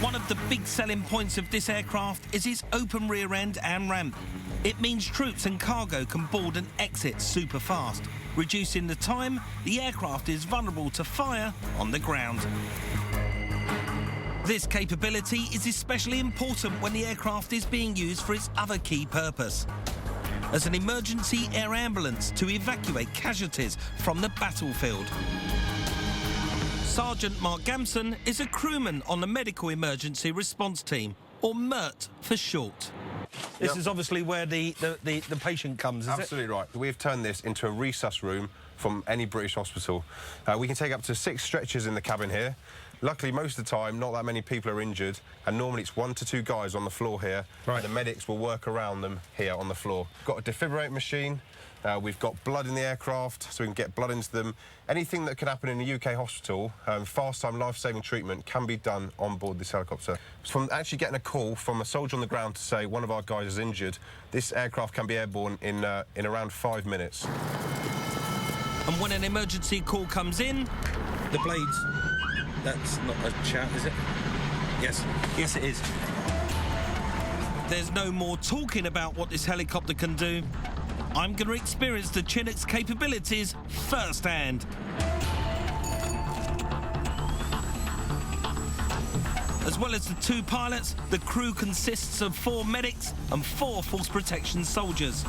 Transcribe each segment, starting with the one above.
One of the big selling points of this aircraft is its open rear end and ramp. It means troops and cargo can board and exit super fast, reducing the time the aircraft is vulnerable to fire on the ground. This capability is especially important when the aircraft is being used for its other key purpose, as an emergency air ambulance to evacuate casualties from the battlefield. Sergeant Mark Gamson is a crewman on the Medical Emergency Response Team, or MERT for short. This is obviously where the patient comes, is it? Absolutely right. We've turned this into a resus room from any British hospital. We can take up to 6 stretchers in the cabin here. Luckily, most of the time, not that many people are injured, and normally it's 1 to 2 guys on the floor here. Right. And the medics will work around them here on the floor. We've got a defibrillator machine. We've got blood in the aircraft, so we can get blood into them. Anything that could happen in a UK hospital, fast-time life-saving treatment can be done on board this helicopter. From actually getting a call from a soldier on the ground to say one of our guys is injured, this aircraft can be airborne in around 5 minutes. And when an emergency call comes in, the blades... That's not a shout, is it? Yes. Yes, it is. There's no more talking about what this helicopter can do. I'm going to experience the Chinook's capabilities firsthand. As well as the 2 pilots, the crew consists of 4 medics and 4 force protection soldiers.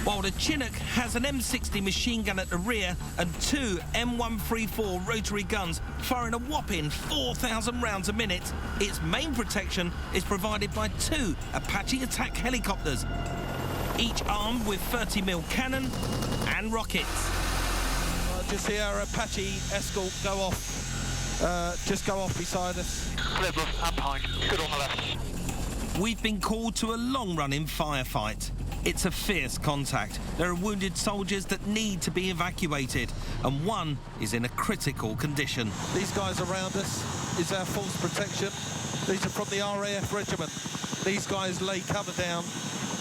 While the Chinook has an M60 machine gun at the rear and 2 M134 rotary guns firing a whopping 4,000 rounds a minute, its main protection is provided by 2 Apache attack helicopters, each armed with 30mm cannon and rockets. Just see our Apache escort go off, just go off beside us. Level and behind, good on the left. We've been called to a long-running firefight. It's a fierce contact. There are wounded soldiers that need to be evacuated, and one is in a critical condition. These guys around us is our force protection. These are from the RAF regiment. These guys lay cover down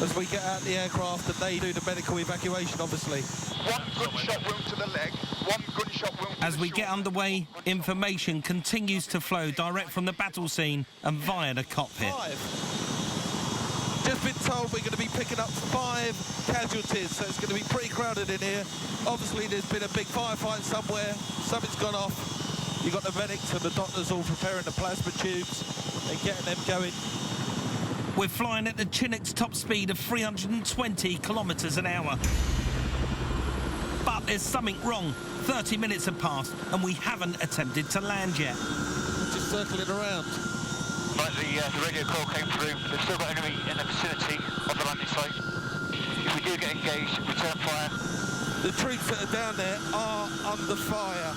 as we get out the aircraft, and they do the medical evacuation, obviously. 1 gunshot wound to the leg, 1 gunshot wound to As we get underway, information continues to flow direct from the battle scene and via the cockpit. 5. Just been told we're going to be picking up 5 casualties, so it's going to be pretty crowded in here. Obviously, there's been a big firefight somewhere. Something's gone off. You've got the medics and the doctors all preparing the plasma tubes and getting them going. We're flying at the Chinook's top speed of 320 kilometres an hour. But there's something wrong. 30 minutes have passed and we haven't attempted to land yet. Just circling around. Right, the radio call came through. They've still got enemy in the vicinity of the landing site. If we do get engaged, return fire. The troops that are down there are under fire,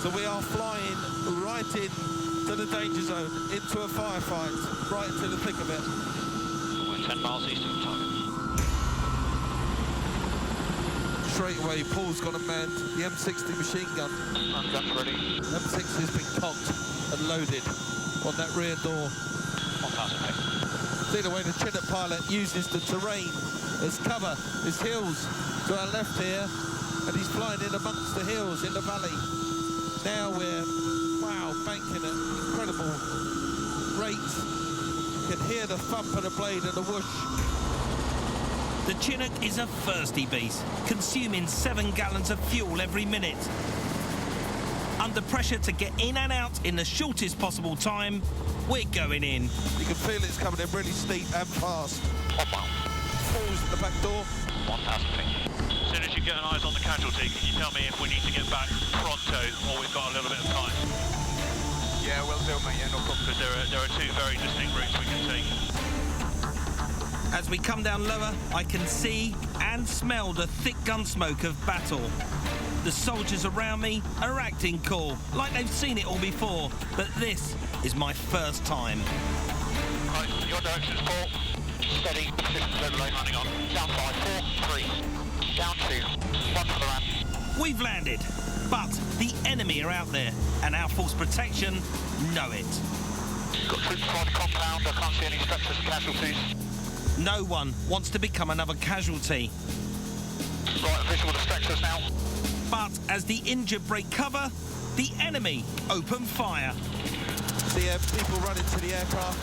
so we are flying right into the danger zone, into a firefight, right into the thick of it. We're 10 miles east of the target. Straight away, Paul's got a manned the M60 machine gun. Guns ready. M60 has been cocked and loaded on that rear door. 1,000 feet. See the way the Chinook pilot uses the terrain as cover, his hills to our left here, and he's flying in amongst the hills in the valley. Now we're, wow, banking at incredible rates. You can hear the thump of the blade and the whoosh. The Chinook is a thirsty beast, consuming 7 gallons of fuel every minute. Under pressure to get in and out in the shortest possible time, we're going in. You can feel it's coming in really steep and fast. Falls at the back door. 1,000 feet. As soon as you get an eyes on the casualty, can you tell me if we need to get back pronto or we've got a little bit of time? Yeah, we'll do, mate. Yeah, no problem. Because there are 2 very distinct routes we can take. As we come down lower, I can see and smell the thick gun smoke of battle. The soldiers around me are acting cool, like they've seen it all before, but this is my first time. Right, your direction is 4. Steady, systems overload landing on. Down 5, 4, 3. Down 2, 1 for the ramp. We've landed, but the enemy are out there, and our force protection know it. Got troops inside the compound, I can't see any stretchers and casualties. No one wants to become another casualty. Right, visual of the stretchers now. But as the injured break cover, the enemy open fire. The Yeah, people run into the aircraft.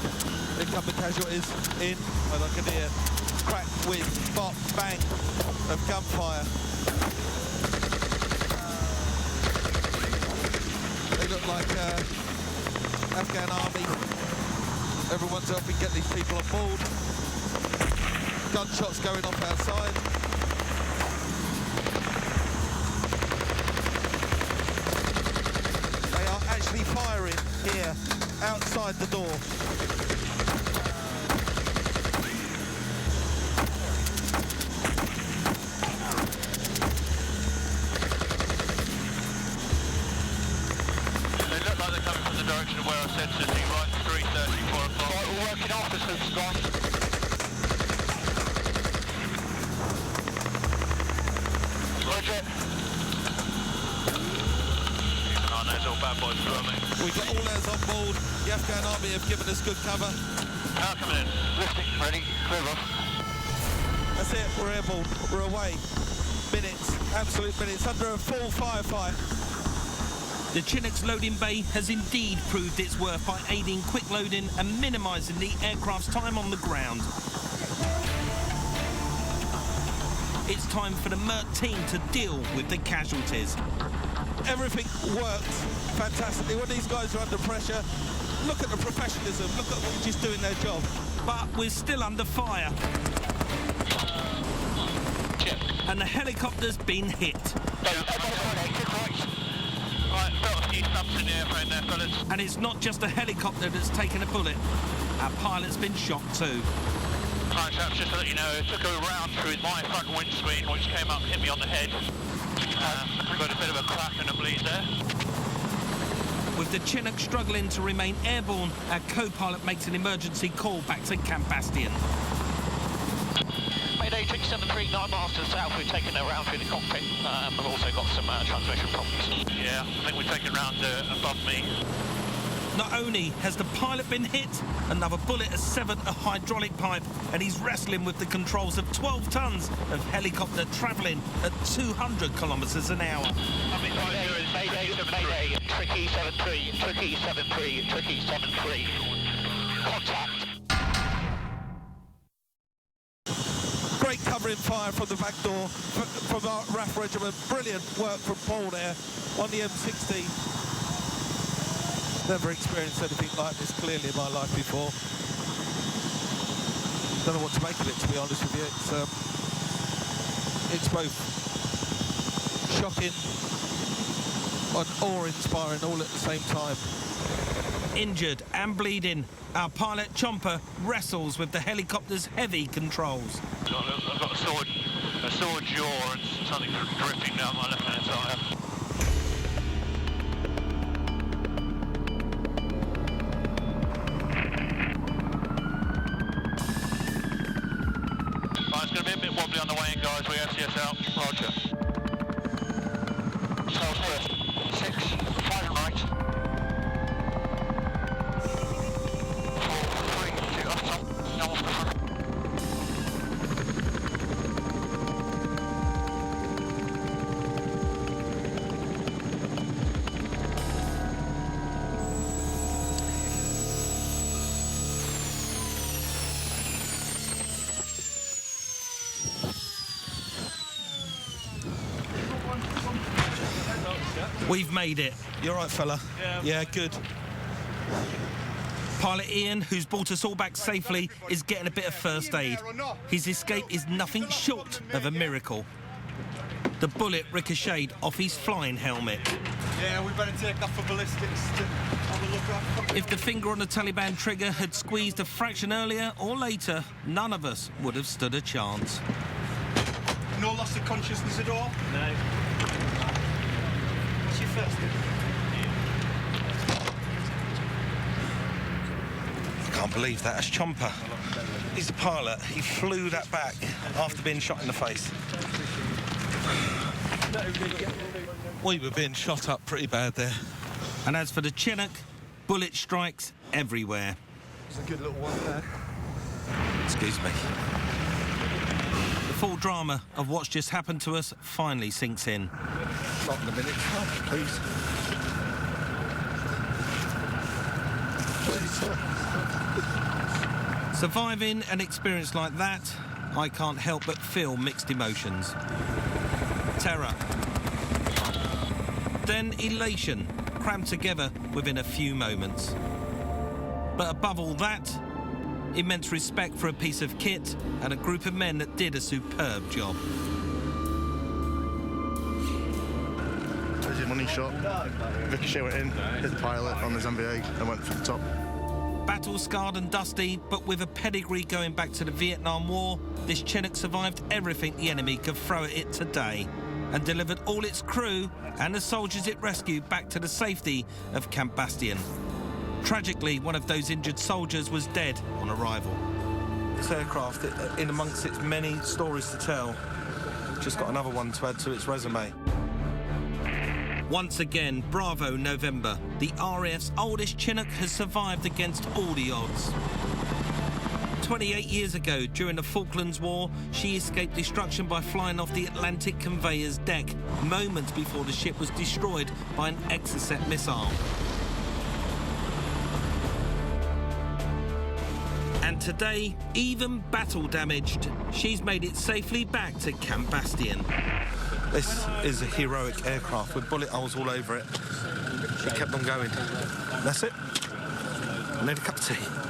Here come the casualties in. And I can hear crack, whiz, bop, bang of gunfire. They look like Afghan Army. Everyone's helping get these people on board. Gunshots going off outside. They are actually firing here outside the door. They look like they're coming from the direction of where I said to see, right, 3:30, 4 o'clock. Right, we're working off this is gone. Roger. Oh no, it's all bad boys for me. We've got all those on board. The Afghan Army have given us good cover. Power coming in. Lifting, ready, clear off. That's it, we're airborne, we're away. Minutes, absolute minutes, under a full firefight. The Chinook's loading bay has indeed proved its worth by aiding quick loading and minimising the aircraft's time on the ground. It's time for the MERT team to deal with the casualties. Everything worked fantastically. When these guys are under pressure, look at the professionalism, look at them just doing their job. But we're still under fire. And the helicopter's been hit. Right, felt a few stumps in the airframe there, fellas. And it's not just a helicopter that's taken a bullet. Our pilot's been shot too. Right, chaps, just to let you know, it took a round through my front windscreen, which came up, hit me on the head. Got a bit of a crack and a bleed there. With the Chinook struggling to remain airborne, our co-pilot makes an emergency call back to Camp Bastion. Mayday 673, 9 miles to the south. We've taken a round through the cockpit. We've also got some transmission problems. Yeah, I think we've taken round above me. Not only has the pilot been hit, another bullet has severed a hydraulic pipe and he's wrestling with the controls of 12 tons of helicopter travelling at 200 kilometres an hour. Mayday, Tricky 73, Tricky 73, Tricky 73. Contact. Great covering fire from the back door from our RAF regiment. Brilliant work from Paul there on the M60. Never experienced anything like this clearly in my life before. Don't know what to make of it, to be honest with you. It's both shocking and awe-inspiring all at the same time. Injured and bleeding, our pilot Chomper wrestles with the helicopter's heavy controls. I've got a sore jaw and something dripping down my left-hand side. Right, it's going to be a bit wobbly on the way in, guys. We SCS out. Roger. Tails first. 6, 5 and right. 4, 3, 2, up top. Now off the front. We've made it. You're right, fella. Yeah, good. Pilot Ian, who's brought us all back safely, is getting a bit of first aid. His escape is nothing short of a miracle. The bullet ricocheted off his flying helmet. Yeah, we better take off for ballistics to have a look at. If the finger on the Taliban trigger had squeezed a fraction earlier or later, none of us would have stood a chance. No loss of consciousness at all? No. What's your first name? I can't believe that. That's Chomper. He's the pilot. He flew that back after being shot in the face. We were being shot up pretty bad there. And as for the Chinook, bullet strikes everywhere. It's a good little one there. Excuse me. The full drama of what's just happened to us finally sinks in. Not in a minute, please. Surviving an experience like that, I can't help but feel mixed emotions. Terror. Then elation, crammed together within a few moments. But above all that, immense respect for a piece of kit and a group of men that did a superb job. Money shot, ricochet went in, hit the pilot on his MVA and went for the top. Battle-scarred and dusty, but with a pedigree going back to the Vietnam War, this Chinook survived everything the enemy could throw at it today and delivered all its crew and the soldiers it rescued back to the safety of Camp Bastion. Tragically, one of those injured soldiers was dead on arrival. This aircraft, in amongst its many stories to tell, just got another one to add to its resume. Once again, Bravo November. The RAF's oldest Chinook has survived against all the odds. 28 years ago, during the Falklands War, she escaped destruction by flying off the Atlantic conveyor's deck, moments before the ship was destroyed by an Exocet missile. And today, even battle-damaged, she's made it safely back to Camp Bastion. This is a heroic aircraft with bullet holes all over it. It kept on going. That's it. I need a cup of tea.